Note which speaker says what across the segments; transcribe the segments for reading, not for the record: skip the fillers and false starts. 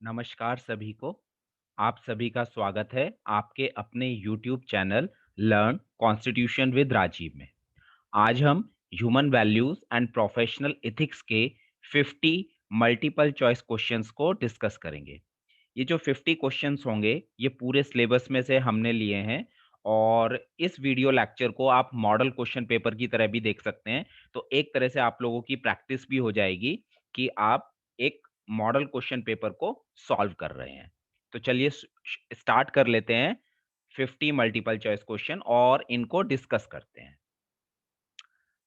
Speaker 1: नमस्कार सभी को। आप सभी का स्वागत है आपके अपने YouTube channel learn constitution with Rajeev में। आज हम human values and professional ethics के 50 मल्टीपल चॉइस क्वेश्चंस को डिस्कस करेंगे। ये जो 50 क्वेश्चंस होंगे ये पूरे सिलेबस में से हमने लिए हैं और इस वीडियो लेक्चर को आप मॉडल क्वेश्चन पेपर की तरह भी देख सकते हैं। तो एक तरह से आप लोगों की प्रैक्टिस भी हो जाएगी कि आप एक मॉडल क्वेश्चन पेपर को सॉल्व कर रहे हैं। तो चलिए स्टार्ट कर लेते हैं 50 मल्टीपल चॉइस क्वेश्चन और इनको डिस्कस करते हैं।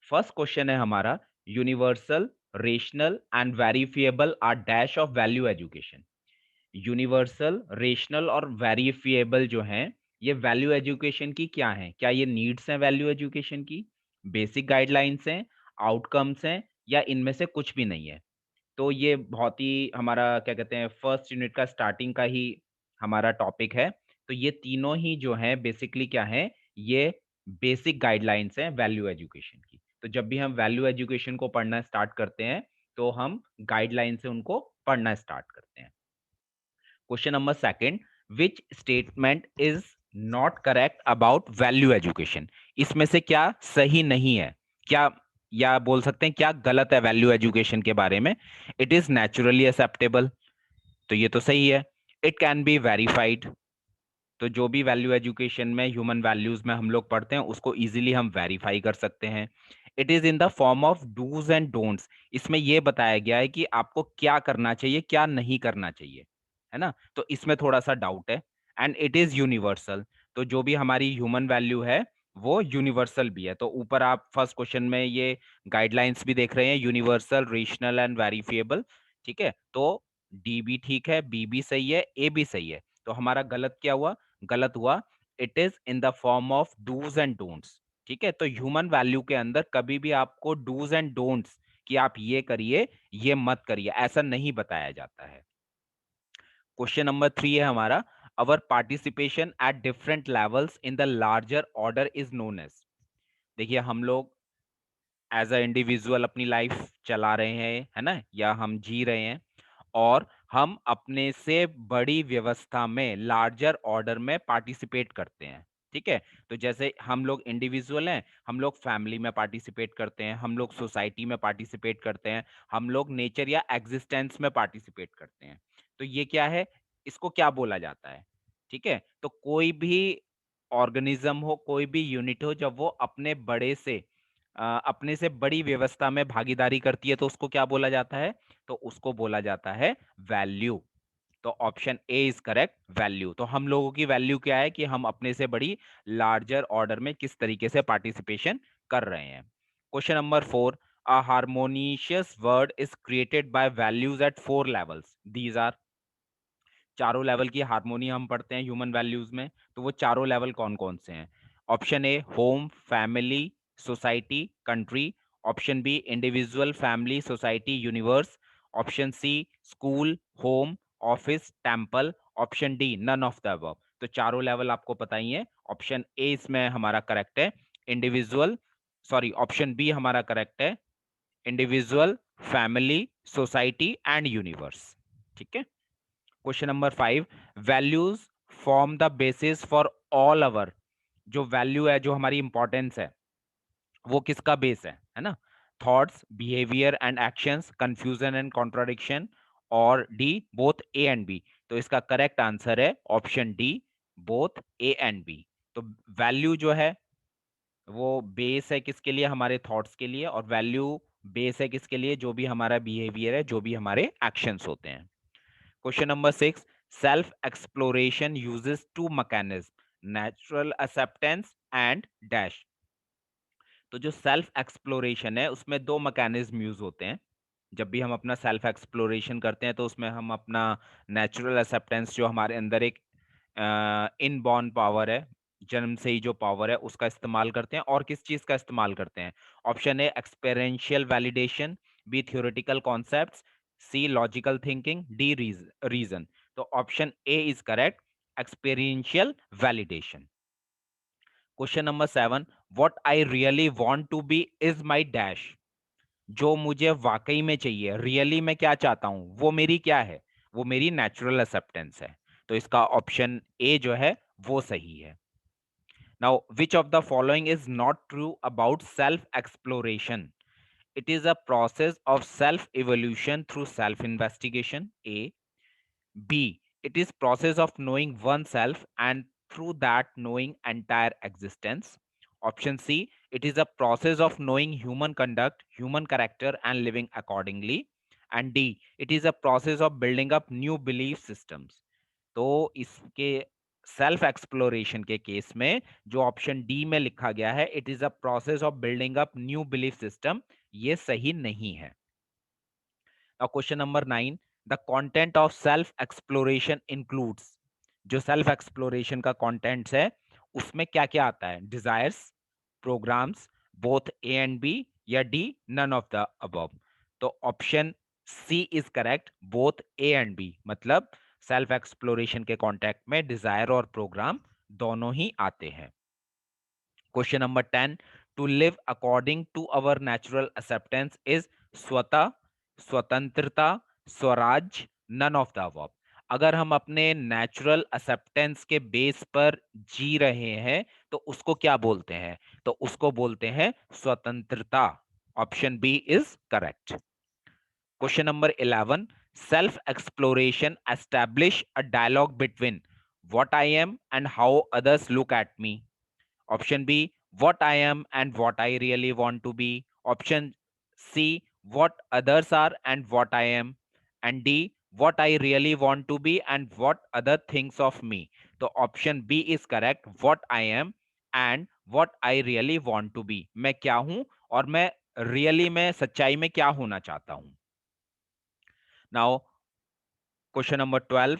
Speaker 1: फर्स्ट क्वेश्चन है हमारा, universal rational and verifiable are dash of value education. Universal rational और वेरिफिएबल जो हैं ये वैल्यू एजुकेशन की क्या हैं? क्या ये नीड्स हैं वैल्यू एजुकेशन की, बेसिक गाइडलाइंस हैं, आउटकम्स हैं, या इनमें से कुछ भी नहीं है? तो ये बहुत ही हमारा क्या कहते हैं फर्स्ट यूनिट का स्टार्टिंग का ही हमारा टॉपिक है। तो ये तीनों ही जो हैं बेसिकली क्या है, ये बेसिक गाइडलाइंस हैं वैल्यू एजुकेशन की। तो जब भी हम वैल्यू एजुकेशन को पढ़ना स्टार्ट करते हैं तो हम गाइडलाइन से उनको पढ़ना स्टार्ट करते हैं। Question number second, which statement is not correct about value education? इसमें से क्या सही नहीं है, क्या या बोल सकते हैं क्या गलत है वैल्यू एजुकेशन के बारे में? इट इज नेचुरली एक्सेप्टेबल, तो ये तो सही है। इट कैन बी वेरीफाइड, तो जो भी वैल्यू एजुकेशन में ह्यूमन वैल्यूज में हम लोग पढ़ते हैं उसको इजीली हम वेरीफाई कर सकते हैं। It is in the form of dos and don'ts, इसमें यह बताया गया है कि आपको क्या करना चाहिए क्या नहीं करना चाहिए, है ना? तो इसमें थोड़ा सा डाउट है। एंड इट इज यूनिवर्सल, तो जो भी हमारी ह्यूमन वैल्यू है वो यूनिवर्सल भी है। तो ऊपर आप फर्स्ट क्वेश्चन में ये गाइडलाइंस भी देख रहे हैं, यूनिवर्सल रेशनल एंड वेरिफिएबल। ठीक है, तो डी भी ठीक है, बी भी सही है, ए भी सही है। तो हमारा गलत क्या हुआ? गलत हुआ it is in the form of dos and don'ts. ठीक है, तो ह्यूमन वैल्यू के अंदर कभी भी आपको डूज एंड डोंट्स कि आप ये करिए ये मत करिए ऐसा नहीं बताया जाता है। क्वेश्चन नंबर 3 है हमारा, our participation at different levels in the larger order is known as. देखिए हम लोग एज अ इंडिविजुअल अपनी लाइफ चला रहे हैं, है ना, या हम जी रहे हैं और हम अपने से बड़ी व्यवस्था में लार्जर ऑर्डर में पार्टिसिपेट करते हैं। ठीक है, तो जैसे हम लोग इंडिविजुअल हैं, हम लोग फैमिली में पार्टिसिपेट करते हैं, हम लोग सोसाइटी में पार्टिसिपेट करते हैं, हम लोग नेचर या एग्जिस्टेंस में पार्टिसिपेट करते हैं। तो ये क्या है, इसको क्या बोला जाता है? ठीक है, तो कोई भी ऑर्गेनिज्म हो, कोई भी यूनिट हो, जब वो अपने से बड़ी व्यवस्था में भागीदारी करती है तो उसको क्या बोला जाता है? तो उसको बोला जाता है वैल्यू। तो option A is correct, value. तो हम लोगों की वैल्यू क्या है कि हम अपने से बड़ी लार्जर ऑर्डर में किस तरीके से पार्टिसिपेशन कर रहे हैं। Question number 4, a harmonious world is created by values at 4 levels, these are. चारों लेवल की हार्मोनी हम पढ़ते हैं ह्यूमन वैल्यूज में, तो वो चारों लेवल कौन कौन से हैं? Option A home family society country, option B individual family society universe, option C school home office temple, option D none of the above. तो चारों लेवल आपको पता ही है, ऑप्शन ए इसमें हमारा करेक्ट है, इंडिविजुअल, सॉरी ऑप्शन बी हमारा correct है, individual family society and universe. ठीक है। Question number 5, values form the basis for all our, जो वैल्यू है जो हमारी इंपॉर्टेंस है वो किसका बेस है ना? Thoughts behaviour and actions, confusion and contradiction, और D both A and B. तो इसका करेक्ट आंसर है option D, both A and B. तो वैल्यू जो है वो बेस है किसके लिए? हमारे थॉट्स के लिए। और वैल्यू बेस है किसके लिए? जो भी हमारा बिहेवियर है, जो भी हमारे एक्शंस होते हैं। Question number 6, self exploration uses to mechanism, natural acceptance and dash. तो जो सेल्फ एक्सप्लोरेशन है उसमें दो मैकेनिज्म यूज होते हैं। जब भी हम अपना सेल्फ एक्सप्लोरेशन करते हैं तो उसमें हम अपना नेचुरल एक्सेप्टेंस, जो हमारे अंदर एक इनबॉर्न पावर है, जन्म से ही जो पावर है उसका इस्तेमाल करते हैं। और किस चीज का इस्तेमाल करते हैं? Option A experiential validation, B theoretical concepts, C logical thinking, D reason. तो option A is correct, experiential validation. Question number 7, what I really want to be is my dash. जो मुझे वाकई में चाहिए, रियली मैं क्या चाहता हूं वो मेरी क्या है? वो मेरी नेचुरल एक्सेप्टेंस है। तो इसका ऑप्शन ए जो है वो सही है। Now which of the following is not true about self exploration? It is a process of self evolution through self investigation. A. B. It is process of knowing oneself and through that knowing entire existence. Option C. It is a process of knowing human conduct, human character and living accordingly. And D. It is a process of building up new belief systems. तो इसके self exploration के case में जो option D में लिखा गया है, it is a process of building up new belief system, ये सही नहीं है। Now question number 9, the content of self exploration includes, जो सेल्फ एक्सप्लोरेशन का कंटेंट्स है उसमें क्या क्या आता है? Desires, programmes, both A and B, या D none of the above? तो option C is correct, both A and B, मतलब सेल्फ एक्सप्लोरेशन के कॉन्टेक्ट में डिजायर और प्रोग्राम दोनों ही आते हैं। Question number 10, to live according to our natural acceptance is स्वतः, स्वतंत्रता, स्वराज, नन ऑफ द अबव? अगर हम अपने नेचुरल एक्सेप्टेंस के बेस पर जी रहे हैं तो उसको क्या बोलते हैं? तो उसको बोलते हैं स्वतंत्रता। Option B is correct. Question number 11, self exploration establish a dialogue between what I am and how others look at me. Option B, what I am and what I really want to be. Option C, what others are and what I am. And D, what I really want to be and what other thinks of me. तो option B is correct, what I am and what I really want to be. मैं क्या हूं और मैं really में सच्चाई में क्या होना चाहता हूं। Now question number 12,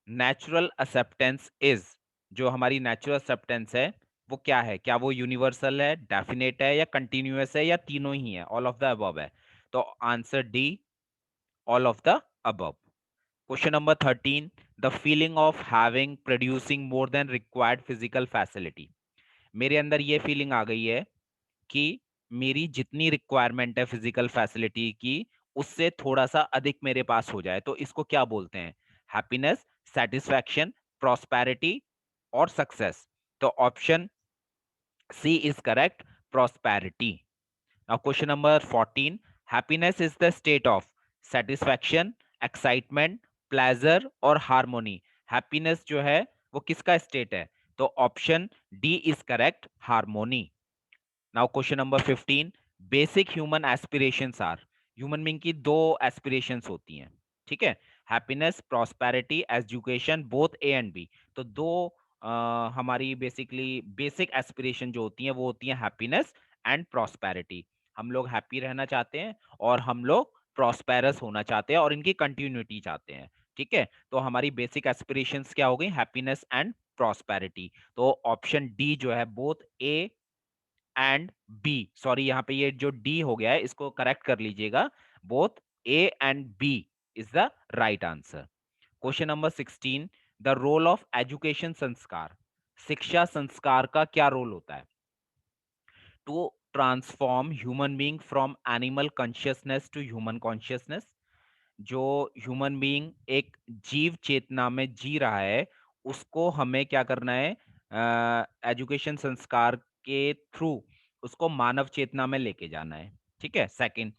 Speaker 1: natural acceptance is, जो हमारी नेचुरल एक्सेप्टेंस है वो क्या है? क्या वो यूनिवर्सल है, डेफिनेट है, या कंटिन्यूअस है, या तीनों ही है, ऑल ऑफ द अबव है? तो answer D, all of the above. Question number 13, the feeling of having producing more than required physical facility. मेरे अंदर ये फीलिंग आ गई है कि मेरी जितनी रिक्वायरमेंट है फिजिकल फैसिलिटी की, उससे थोड़ा सा अधिक मेरे पास हो जाए, तो इसको क्या बोलते हैं? हैप्पीनेस, सेटिस्फैक्शन, प्रॉस्पेरिटी और सक्सेस? तो option C is correct, prosperity. Now question number 14, happiness is the state of satisfaction, excitement, pleasure और हार्मोनी। हैप्पीनेस जो है वो किसका स्टेट है? तो option D is correct, harmony. Now question number 15, basic human aspirations are, human being की दो aspirations होती हैं, ठीक है? Happiness, prosperity, education, both A and B. तो दो हमारी बेसिकली बेसिक एस्पिरेशन जो होती हैं वो होती हैं हैप्पीनेस एंड प्रॉस्पेरिटी। हम लोग हैप्पी रहना चाहते हैं और हम लोग प्रॉस्पेरस होना चाहते हैं और इनकी कंटिन्यूटी चाहते हैं, ठीक है? तो हमारी बेसिक एस्पिरेशंस क्या हो गई? Happiness and prosperity. तो ऑप्शन डी जो है, both A and B, sorry यहाँ पे ये जो डी हो गया है इसको करेक्ट कर लीजिएगा, both A and B is the right answer. Question number 16, the role of education संस्कार, शिक्षा संस्कार का क्या रोल होता है? To transform human being from animal consciousness to human consciousness. जो ह्यूमन बीइंग एक जीव चेतना में जी रहा है उसको हमें क्या करना है? एजुकेशन संस्कार के थ्रू उसको मानव चेतना में लेके जाना है, ठीक है? Second,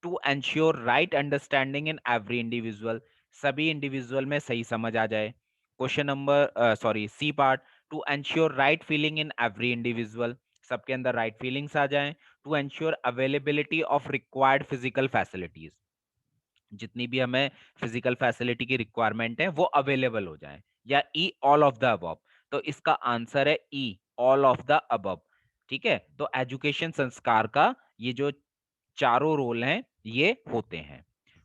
Speaker 1: to ensure right understanding in every individual, सभी इंडिविजुअल में सही समझ आ जाए। Question number sorry C part, to ensure right feeling in every individual, सबके अंदर राइट फीलिंग्स आ जाएं। To ensure availability of required physical facilities, जितनी भी हमें फिजिकल फैसिलिटी की रिक्वायरमेंट है वो अवेलेबल हो जाए, या ई ऑल ऑफ द अबव? तो इसका आंसर है ई, ऑल ऑफ द अबव, ठीक है? तो एजुकेशन संस्कार का ये जो चारों रोल हैं ये होते हैं।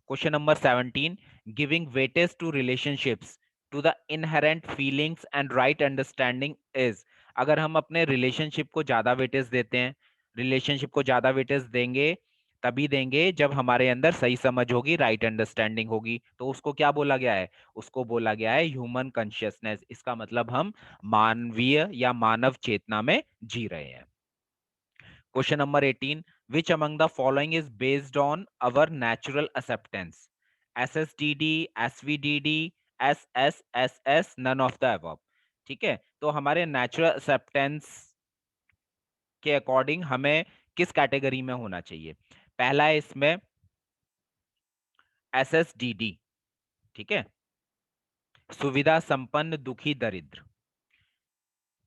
Speaker 1: Question number 17, giving weightage to relationships to the inherent feelings and right understanding is, अगर हम अपने रिलेशनशिप को ज्यादा वेटेज देते हैं, रिलेशनशिप को ज्यादा वेटेज देंगे तभी देंगे जब हमारे अंदर सही समझ होगी, राइट अंडरस्टैंडिंग होगी, तो उसको क्या बोला गया है? उसको बोला गया है ह्यूमन कॉन्शियसनेस। इसका मतलब हम मानवीय या मानव चेतना में जी रहे हैं। Question number 18, which among the following is based on our natural acceptance? SSDD, SVDD, SSSS, none of the above. ठीक है, तो हमारे नेचुरल एक्सेप्टेंस के अकॉर्डिंग हमें किस कैटेगरी में होना चाहिए? पहला है इसमें SSDD। ठीक है, सुविधा संपन्न दुखी दरिद्र।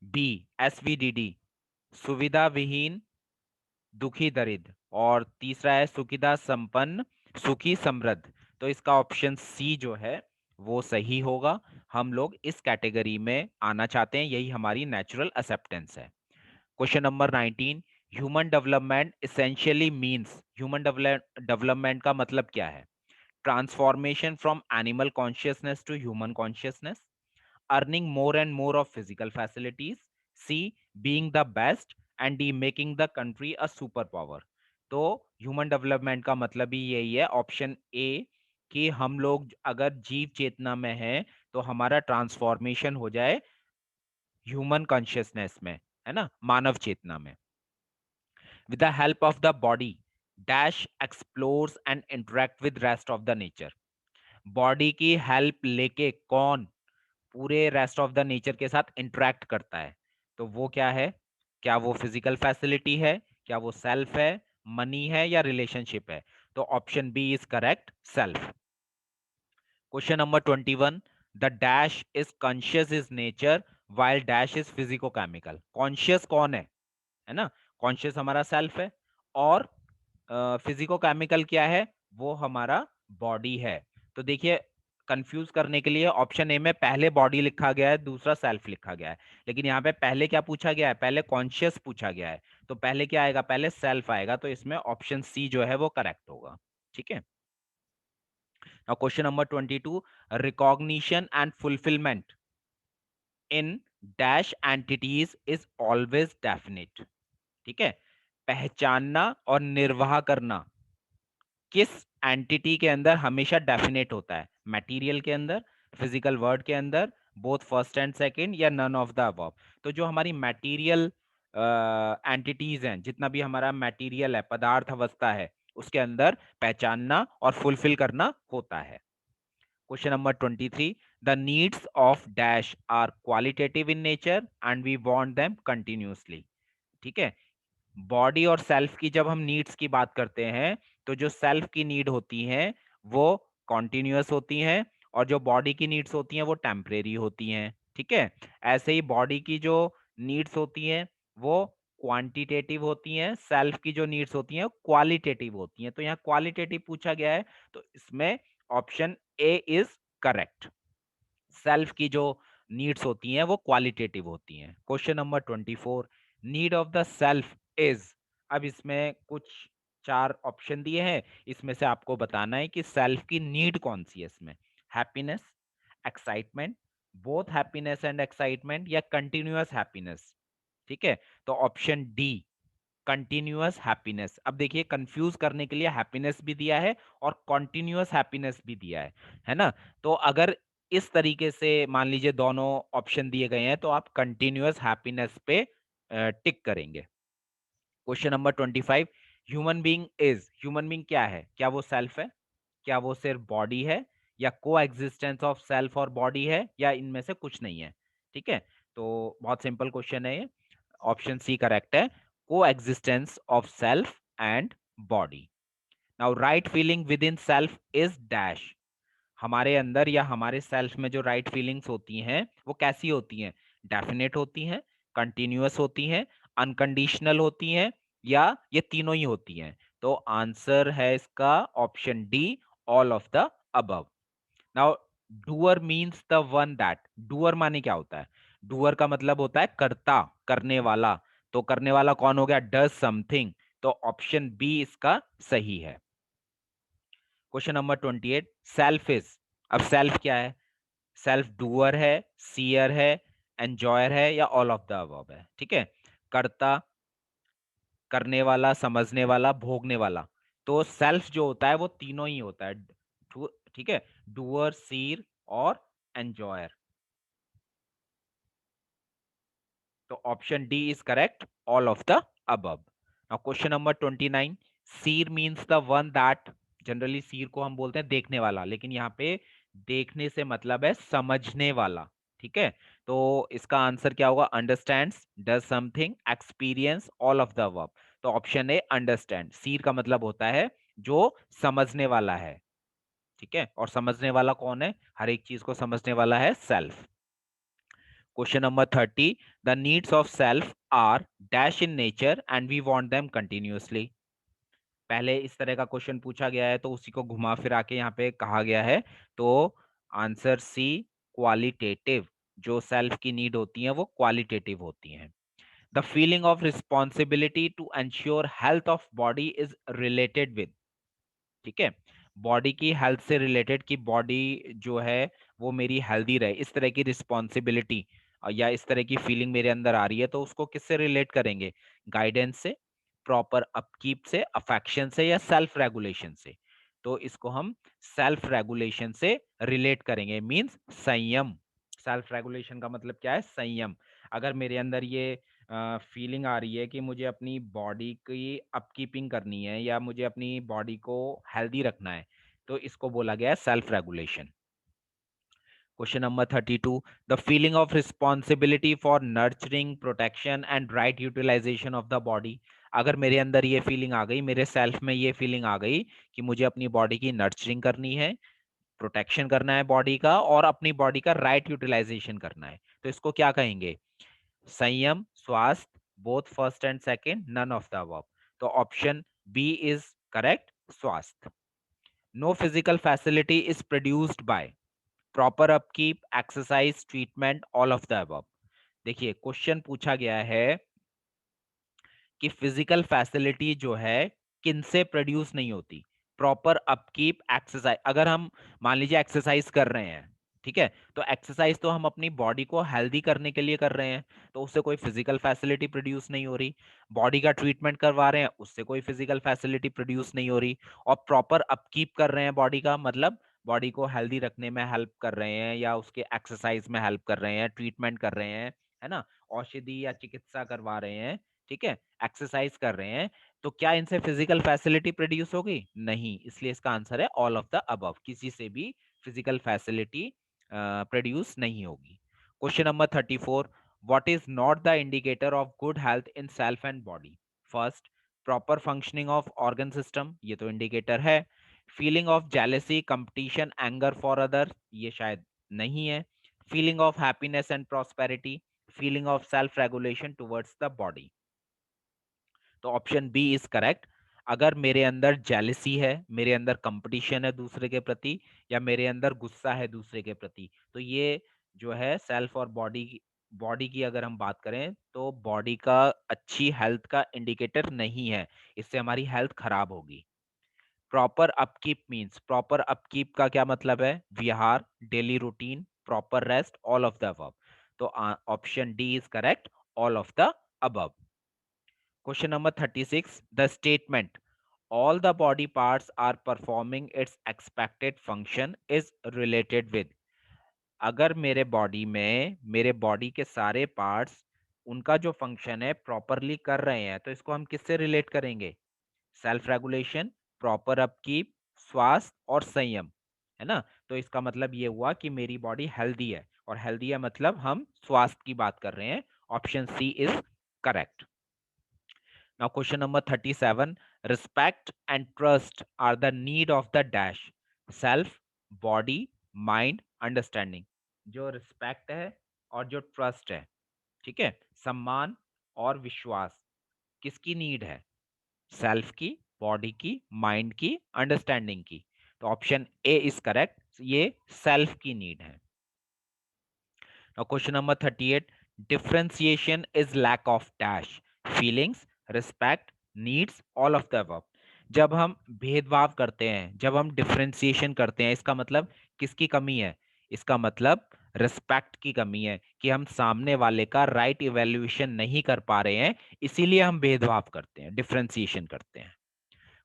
Speaker 1: बी SVDD, सुविधा विहीन दुखी दरिद्र। और तीसरा है सुविधा संपन्न सुखी समृद्ध। तो इसका ऑप्शन सी जो है वो सही होगा। हम लोग इस कैटेगरी में आना चाहते हैं, यही हमारी नेचुरल एक्सेप्टेंस है। Question number 19, human development essentially means, human development का मतलब क्या है? Transformation from animal consciousness to human consciousness, earning more and more of physical facilities, C being the best, and D making the country a superpower। तो human development का मतलब ही यही है, option A, कि हम लोग अगर जीव चेतना में हैं तो हमारा ट्रांसफॉर्मेशन हो जाए ह्यूमन कॉन्शियसनेस में, है ना, मानव चेतना में। With the help of the body dash explores and interact with rest of the nature. Body की हेल्प लेके कौन पूरे रेस्ट ऑफ द नेचर के साथ इंटरेक्ट करता है? तो वो क्या है? क्या वो फिजिकल फैसिलिटी है, क्या वो सेल्फ है, मनी है, या रिलेशनशिप है? तो option B is correct, self. Question number 21, the dash is conscious is nature while dash is physico chemical. Conscious कौन है ना? कॉन्शियस हमारा सेल्फ है, और फिजिको केमिकल क्या है? वो हमारा बॉडी है। तो देखिए, कंफ्यूज करने के लिए ऑप्शन ए में पहले बॉडी लिखा गया है, दूसरा सेल्फ लिखा गया है, लेकिन यहाँ पे पहले क्या पूछा गया है? पहले कॉन्शियस पूछा गया है। तो पहले क्या आएगा? पहले सेल्फ आएगा। तो इसमें ऑप्शन सी जो है वो करेक्ट होगा। ठीक है, now question number 22, recognition and fulfilment in dash entities is always definite. ठीक है, पहचानना और निर्वाह करना किस एंटिटी के अंदर हमेशा डेफिनेट होता है? मटेरियल के अंदर, फिजिकल वर्ड के अंदर, बोथ फर्स्ट एंड सेकंड, या नन ऑफ द अबव? तो जो हमारी मटेरियल एंटिटीज हैं, जितना भी हमारा मटेरियल है, पदार्थ अवस्था है, उसके अंदर पहचानना और फुलफिल करना होता है। Question number 23, the needs of dash are qualitative in nature and we want them continuously. ठीक है, बॉडी और सेल्फ की जब हम नीड्स की बात करते हैं, तो जो सेल्फ की नीड होती हैं वो कॉन्टिन्यूअस होती हैं, और जो बॉडी की नीड्स होती हैं वो टेम्परेरी होती हैं। ठीक है, ऐसे ही बॉडी की जो नीड्स होती हैं वो क्वांटिटेटिव होती हैं, सेल्फ की जो नीड्स होती हैं क्वालिटेटिव होती हैं। तो यहाँ क्वालिटेटिव पूछा गया है, तो इसमें option A is correct. Self की जो नीड्स होती हैं वो क्वालिटेटिव होती हैं। Question number 24, need of the self is. अब इसमें कुछ चार ऑप्शन दिए हैं, इसमें से आपको बताना है कि सेल्फ की नीड कौन सी है इसमें। Happiness, excitement, both happiness and excitement, या कंटिन्यूअस हैप्पीनेस। ठीक है, तो ऑप्शन डी, कंटिन्यूअस हैप्पीनेस। अब देखिए, कंफ्यूज करने के लिए हैप्पीनेस भी दिया है और कॉन्टिन्यूअस हैप्पीनेस भी दिया है ना? तो अगर इस तरीके से मान लीजिए दोनों ऑप्शन दिए गए हैं, तो आप कंटिन्यूअस हैप्पीनेस पे टिक करेंगे। Question number 25, human being is, human being क्या है? क्या वो सेल्फ है, क्या वो सिर्फ बॉडी है, या को एग्जिस्टेंस ऑफ सेल्फ और बॉडी है, या इनमें से कुछ नहीं है? ठीक है, तो बहुत सिंपल क्वेश्चन है ये, ऑप्शन सी करेक्ट है, को existence of self and body. Now right feeling with in self is dash. हमारे अंदर या हमारे सेल्फ में जो राइट फीलिंग्स होती हैं वो कैसी होती हैं? डेफिनेट होती हैं, कंटिन्यूअस होती हैं, अनकंडीशनल होती हैं, या ये तीनों ही होती हैं? तो आंसर है इसका option D, all of the above. Now doer means the one that, doer माने क्या होता है? डूअर का मतलब होता है कर्ता, करने वाला। तो करने वाला कौन हो गया? Does something. तो ऑप्शन बी इसका सही है। Question number 28, self is. अब सेल्फ क्या है? सेल्फ डूअर है, सीयर है, एंजॉयर है, या ऑल ऑफ द अबव है? ठीक है, कर्ता, करने वाला, समझने वाला, भोगने वाला। तो सेल्फ जो होता है वो तीनों ही होता है। ठीक है, डूअर, सीर और एंजॉयर। तो option D is correct, all of the above. Now question number 29, seer means the one that, generally seer को हम बोलते हैं देखने वाला, लेकिन यहाँ पे देखने से मतलब है समझने वाला। ठीक है, तो इसका आंसर क्या होगा? Understands, does something, experience, all of the above. तो ऑप्शन ए अंडरस्टैंड, सीर का मतलब होता है जो समझने वाला है। ठीक है, और समझने वाला कौन है? हर एक चीज को समझने वाला है self. Question number 30, the needs of self are dash in nature and we want them continuously. पहले इस तरह का क्वेश्चन पूछा गया है तो उसी को घुमा फिरा के यहाँ पे कहा गया है। तो आंसर सी, क्वालिटेटिव। जो सेल्फ की नीड होती है वो क्वालिटेटिव होती हैं। The feeling of responsibility to ensure health of body is related with. ठीक है, बॉडी की हेल्थ से रिलेटेड, कि बॉडी जो है वो मेरी हेल्दी रहे, इस तरह की रिस्पॉन्सिबिलिटी या इस तरह की फीलिंग मेरे अंदर आ रही है, तो उसको किससे रिलेट करेंगे? गाइडेंस से, प्रॉपर अपकीप से, अफेक्शन से, या सेल्फ रेगुलेशन से? तो इसको हम सेल्फ रेगुलेशन से रिलेट करेंगे, मींस संयम। सेल्फ रेगुलेशन का मतलब क्या है? संयम। अगर मेरे अंदर ये फीलिंग आ रही है कि मुझे अपनी बॉडी की अपकीपिंग करनी है या मुझे अपनी बॉडी को हेल्दी रखना है, तो इसको बोला गया है self regulation. Question number 32, the feeling of responsibility for nurturing, protection and right utilization of the body. अगर मेरे अंदर ये फीलिंग आ गई, मेरे सेल्फ में ये फीलिंग आ गई कि मुझे अपनी बॉडी की नर्चरिंग करनी है, प्रोटेक्शन करना है बॉडी का, और अपनी बॉडी का राइट यूटिलाइजेशन करना है, तो इसको क्या कहेंगे? संयम, स्वास्थ्य, both first and second, none of the above. तो ऑप्शन बी इज करेक्ट, स्वास्थ्य। No physical facility is produced by proper upkeep, exercise, treatment, all of the above. देखिए, क्वेश्चन पूछा गया है कि फिजिकल फैसिलिटी जो है किनसे प्रोड्यूस नहीं होती? Proper upkeep, exercise. अगर हम मान लीजिए एक्सरसाइज कर रहे हैं, ठीक है, तो एक्सरसाइज तो हम अपनी बॉडी को हेल्दी करने के लिए कर रहे हैं, तो उससे कोई फिजिकल फैसिलिटी प्रोड्यूस नहीं हो रही। बॉडी का ट्रीटमेंट करवा रहे हैं, उससे कोई फिजिकल फैसिलिटी प्रोड्यूस नहीं हो रही। और प्रॉपर अपकीप कर रहे हैं बॉडी का, मतलब बॉडी को हेल्दी रखने में हेल्प कर रहे हैं या उसके एक्सरसाइज में हेल्प कर रहे हैं, ट्रीटमेंट कर रहे हैं, है ना, औषधि या चिकित्सा करवा रहे हैं, ठीक है, एक्सरसाइज कर रहे हैं, तो क्या इनसे फिजिकल फैसिलिटी प्रोड्यूस होगी? नहीं, इसलिए इसका आंसर है ऑल ऑफ द अबव, किसी से भी फिजिकल फैसिलिटी प्रोड्यूस नहीं होगी। Question number 34, what is not the indicator of good health in self and body? First, proper functioning of organ system, ये तो इंडिकेटर है। Feeling of jealousy, competition, anger for other, ये शायद नहीं है। Feeling of happiness and prosperity, feeling of self regulation towards the body. तो option B is correct. अगर मेरे अंदर जेलसी है, मेरे अंदर कंपटीशन है दूसरे के प्रति, या मेरे अंदर गुस्सा है दूसरे के प्रति, तो ये जो है सेल्फ और बॉडी की अगर हम बात करें तो बॉडी का अच्छी हेल्थ का इंडिकेटर नहीं है, इससे हमारी हेल्थ खराब होगी। Proper upkeep means, proper upkeep का क्या मतलब है? विहार, daily routine, proper rest, all of the above. तो option D is correct, all of the above. Question number 36. The statement, all the body parts are performing its expected function is related with। अगर मेरे body में मेरे body के सारे parts उनका जो function है प्रॉपरली कर रहे हैं, तो इसको हम किससे रिलेट करेंगे? सेल्फ रेगुलेशन, प्रॉपर अपकीप, स्वास्थ्य और संयम, है ना। तो इसका मतलब ये हुआ कि मेरी बॉडी हेल्दी है, और हेल्दी है मतलब हम स्वास्थ्य की बात कर रहे हैं। Option C is correct. Now question number 37. Respect and trust are the need of the dash. Self, body, mind, understanding. जो रिस्पेक्ट है और जो ट्रस्ट है, ठीक है, सम्मान और विश्वास, किसकी नीड है? सेल्फ की, बॉडी की, माइंड की, अंडरस्टैंडिंग की। तो ऑप्शन ए इज करेक्ट, ये सेल्फ की नीड है। Now question number 38. Differentiation is lack of dash. Feelings, respect, needs, all of the above. जब हम भेदभाव करते हैं, जब हम डिफरेंशिएशन करते हैं, इसका मतलब किसकी कमी है? इसका मतलब रिस्पेक्ट की कमी है, कि हम सामने वाले का राइट इवेल्युएशन नहीं कर पा रहे हैं, इसीलिए हम भेदभाव करते हैं, डिफरेंशिएशन करते हैं।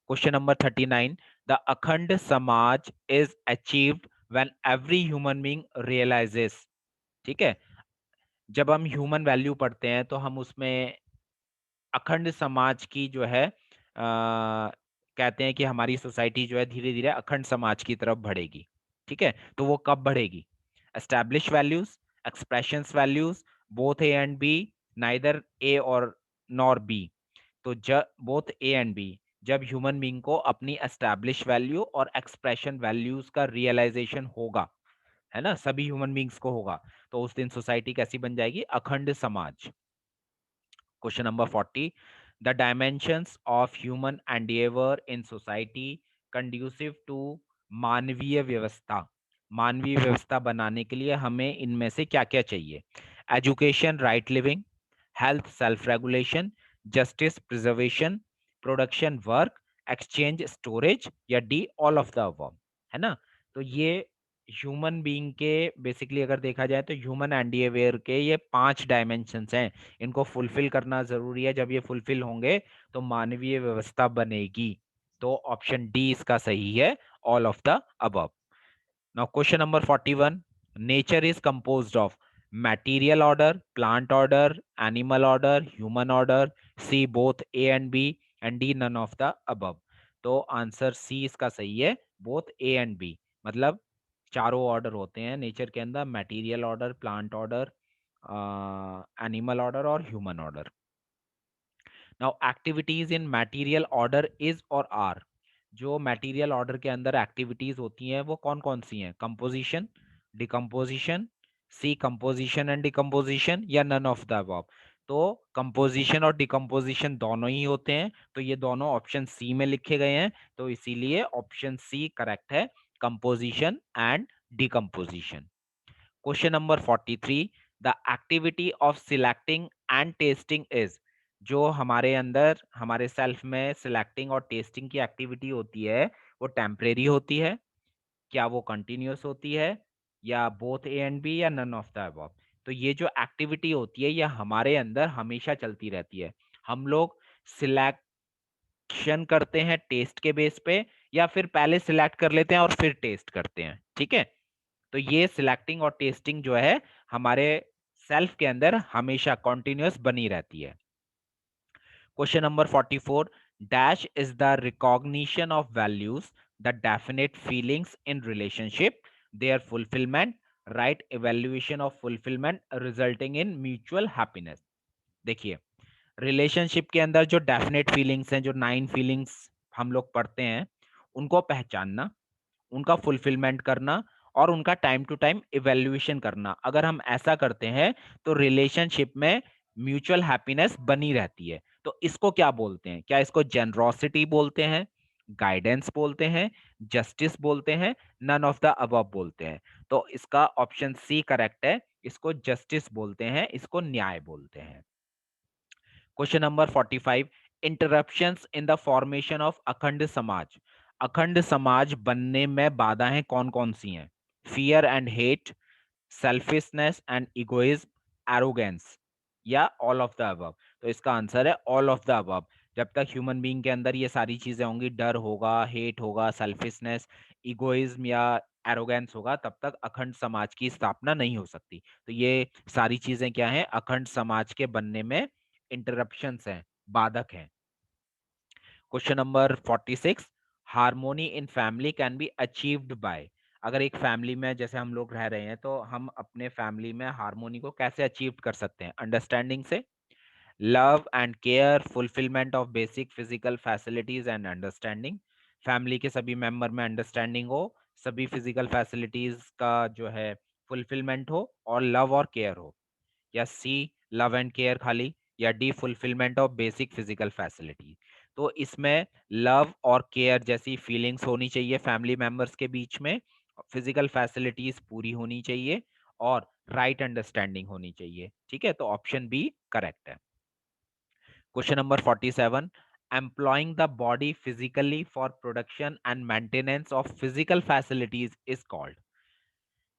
Speaker 1: Question number 39. द अखंड समाज is achieved when every human being realizes. ठीक है, जब हम ह्यूमन वैल्यू पढ़ते हैं तो हम उसमें अखंड समाज की जो है कहते हैं कि हमारी सोसाइटी जो है धीरे धीरे अखंड समाज की तरफ बढ़ेगी। ठीक है, तो वो कब बढ़ेगी? Establish values, expressions values, both A and B, neither A और नॉर बी। तो जब बोथ ए एंड बी, जब ह्यूमन बीइंग को अपनी एस्टैब्लिश वैल्यू और एक्सप्रेशन वैल्यूज का रियलाइजेशन होगा, है ना, सभी ह्यूमन बीइंग्स को होगा, तो उस दिन सोसाइटी कैसी बन जाएगी? अखंड समाज। Question number 40, the dimensions of human endeavour in society conducive to मानवीय व्यवस्था। मानवीय व्यवस्था बनाने के लिए हमें इनमें से क्या क्या चाहिए? Education, right living, health, self regulation, justice, preservation, production, work, exchange, storage, या D all of the above, है ना। तो ये ह्यूमन बीइंग के बेसिकली अगर देखा जाए तो ह्यूमन एंडिएवियर के ये 5 डायमेंशंस हैं, इनको फुलफिल करना जरूरी है। जब ये फुलफिल होंगे तो मानवीय व्यवस्था बनेगी। तो ऑप्शन डी इसका सही है, all of the above. Now question number 41, nature is composed of material order, plant order, animal order, human order, C both A and B, and D none of the above। तो answer सी इसका सही है, both A and B, मतलब चारों order होते हैं nature के अंदर, material order, plant order, animal order और human order. Now activities in material order is और आर, जो मटेरियल ऑर्डर के अंदर एक्टिविटीज होती हैं वो कौन कौन सी हैं? Composition, decomposition, C composition and decomposition, या नन ऑफ द अबव। तो कंपोजिशन और डिकम्पोजिशन दोनों ही होते हैं, तो ये दोनों ऑप्शन सी में लिखे गए हैं, तो इसीलिए ऑप्शन सी करेक्ट है, composition and decomposition. Question number 43, the activity of selecting and testing is, जो हमारे अंदर हमारे सेल्फ में सिलेक्टिंग और टेस्टिंग की एक्टिविटी होती है वो टेम्परेरी होती है, क्या वो कंटिन्यूअस होती है, या बोथ ए एंड बी, या नन ऑफ द अबव। तो ये जो एक्टिविटी होती है ये हमारे अंदर हमेशा चलती रहती है। हम लोग सिलेक्शन करते हैं टेस्ट के बेस पे, या फिर पहले सिलेक्ट कर लेते हैं और फिर टेस्ट करते हैं। ठीक है, तो ये सिलेक्टिंग और टेस्टिंग जो है हमारे सेल्फ के अंदर हमेशा कॉन्टिन्यूअस बनी रहती है। Question number 44, dash is the recognition of values the definite feelings in relationship, their fulfilment, right evaluation of fulfilment resulting in mutual happiness. देखिए, रिलेशनशिप के अंदर जो डेफिनेट फीलिंग्स हैं, जो 9 फीलिंग्स हम लोग पढ़ते हैं, उनको पहचानना, उनका फुलफिलमेंट करना और उनका टाइम टू टाइम इवैल्यूएशन करना। अगर हम ऐसा करते हैं तो रिलेशनशिप में म्यूचुअल हैप्पीनेस बनी रहती है। तो इसको क्या बोलते हैं? क्या इसको जेनरोसिटी बोलते हैं, गाइडेंस बोलते हैं, जस्टिस बोलते हैं, नन ऑफ द अबव बोलते हैं? तो इसका ऑप्शन सी करेक्ट है, इसको जस्टिस बोलते हैं, इसको न्याय बोलते हैं। Question number 45, interruptions in the formation of अखंड समाज। अखंड समाज बनने में बाधाएं कौन कौन सी हैं? Fear and hate, selfishness and egoism, arrogance, या ऑल ऑफ द अबव। तो इसका आंसर है ऑल ऑफ द अबव। जब तक ह्यूमन बीइंग के अंदर ये सारी चीजें होंगी, डर होगा, हेट होगा, सेल्फिशनेस, इगोइज्म या एरोगेंस होगा, तब तक अखंड समाज की स्थापना नहीं हो सकती। तो ये सारी चीजें क्या हैं? अखंड समाज के बनने में इंटरप्शंस हैं, बाधक हैं। Question number 46, harmony in family can be achieved by. अगर एक फैमिली में जैसे हम लोग रह रहे हैं तो हम अपने फैमिली में हार्मोनी को कैसे अचीव कर सकते हैं? अंडरस्टैंडिंग से, love and care, fulfilment of basic physical facilities and understanding. Family के सभी मेंबर में अंडरस्टैंडिंग हो, सभी फिजिकल फैसिलिटीज का जो है फुलफिलमेंट हो, और लव और केयर हो, या सी लव एंड केयर खाली, या D fulfilment of basic physical facility. तो इसमें लव और केयर जैसी फीलिंग्स होनी चाहिए फैमिली मेंबर्स के बीच में, फिजिकल फैसिलिटीज पूरी होनी चाहिए, और राइट अंडरस्टैंडिंग होनी चाहिए। ठीक है, तो ऑप्शन बी करेक्ट है। Question number 47, employing the body physically for production and maintenance of physical facilities is called।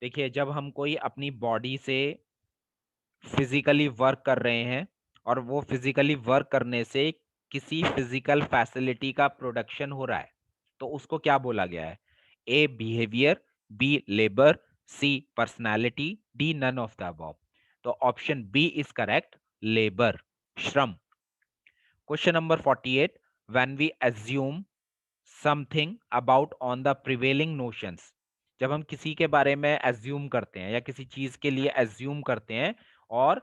Speaker 1: देखिए, जब हम कोई अपनी बॉडी से फिजिकली वर्क कर रहे हैं और वो फिजिकली वर्क करने से किसी फिजिकल फैसिलिटी का प्रोडक्शन हो रहा है, तो उसको क्या बोला गया है? A behaviour, B labour, C personality, D none of the above. तो option B is correct, labour, श्रम। Question number 48, when we assume something about on the prevailing notions. जब हम किसी के बारे में एज्यूम करते हैं या किसी चीज के लिए एज्यूम करते हैं और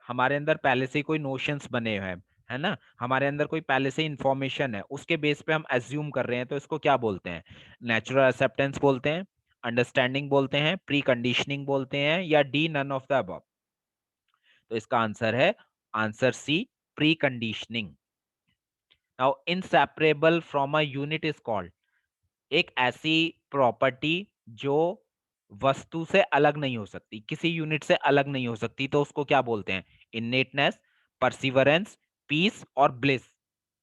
Speaker 1: हमारे अंदर पहले से ही कोई नोशंस बने हुए हैं, है ना, हमारे अंदर कोई पहले से इंफॉर्मेशन है, उसके बेस पे हम एज्यूम कर रहे हैं, तो इसको क्या बोलते हैं? नेचुरल एक्सेप्टेंस बोलते हैं, अंडरस्टैंडिंग बोलते हैं, प्री कंडीशनिंग बोलते हैं, या D none of the above. तो इसका आंसर है answer C, pre conditioning. Now inseparable from a unit is called. एक ऐसी प्रॉपर्टी जो वस्तु से अलग नहीं हो सकती, किसी यूनिट से अलग नहीं हो सकती, तो उसको क्या बोलते हैं? इन्नेटनेस, परसिवरेंस, पीस और ब्लिस।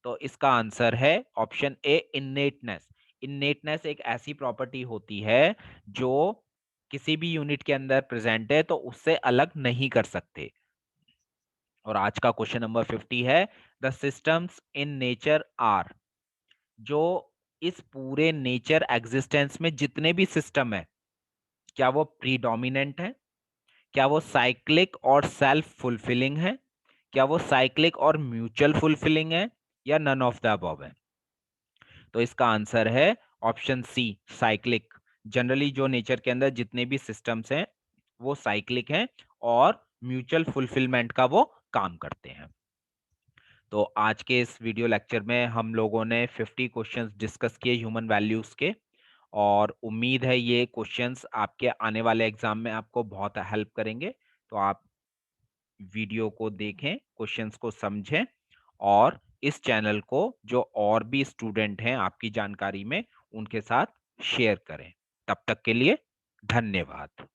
Speaker 1: तो इसका आंसर है ऑप्शन ए, इन्नेटनेस। इन्नेटनेस एक ऐसी प्रॉपर्टी होती है जो किसी भी यूनिट के अंदर प्रेजेंट है, तो उससे अलग नहीं कर सकते। और आज का क्वेश्चन नंबर 50 है, the systems in nature are. जो इस पूरे नेचर एग्जिस्टेंस में जितने भी सिस्टम है, क्या वो प्रीडोमिनेंट है, क्या वो साइक्लिक और सेल्फ फुलफिलिंग है, क्या वो साइक्लिक और म्यूचुअल फुलफिलिंग है, या नन ऑफ द अबव है? तो इसका आंसर है ऑप्शन सी, साइक्लिक। जनरली जो नेचर के अंदर जितने भी सिस्टम्स हैं वो साइक्लिक हैं और म्यूचुअल फुलफिलमेंट का वो काम करते हैं। तो आज के इस वीडियो लेक्चर में हम लोगों ने 50 क्वेश्चंस डिस्कस किए ह्यूमन वैल्यूज के, और उम्मीद है ये क्वेश्चंस आपके आने वाले एग्जाम में आपको बहुत हेल्प करेंगे। तो आप वीडियो को देखें, क्वेश्चंस को समझें, और इस चैनल को जो और भी स्टूडेंट हैं आपकी जानकारी में, उनके साथ शेयर करें। तब तक के लिए धन्यवाद।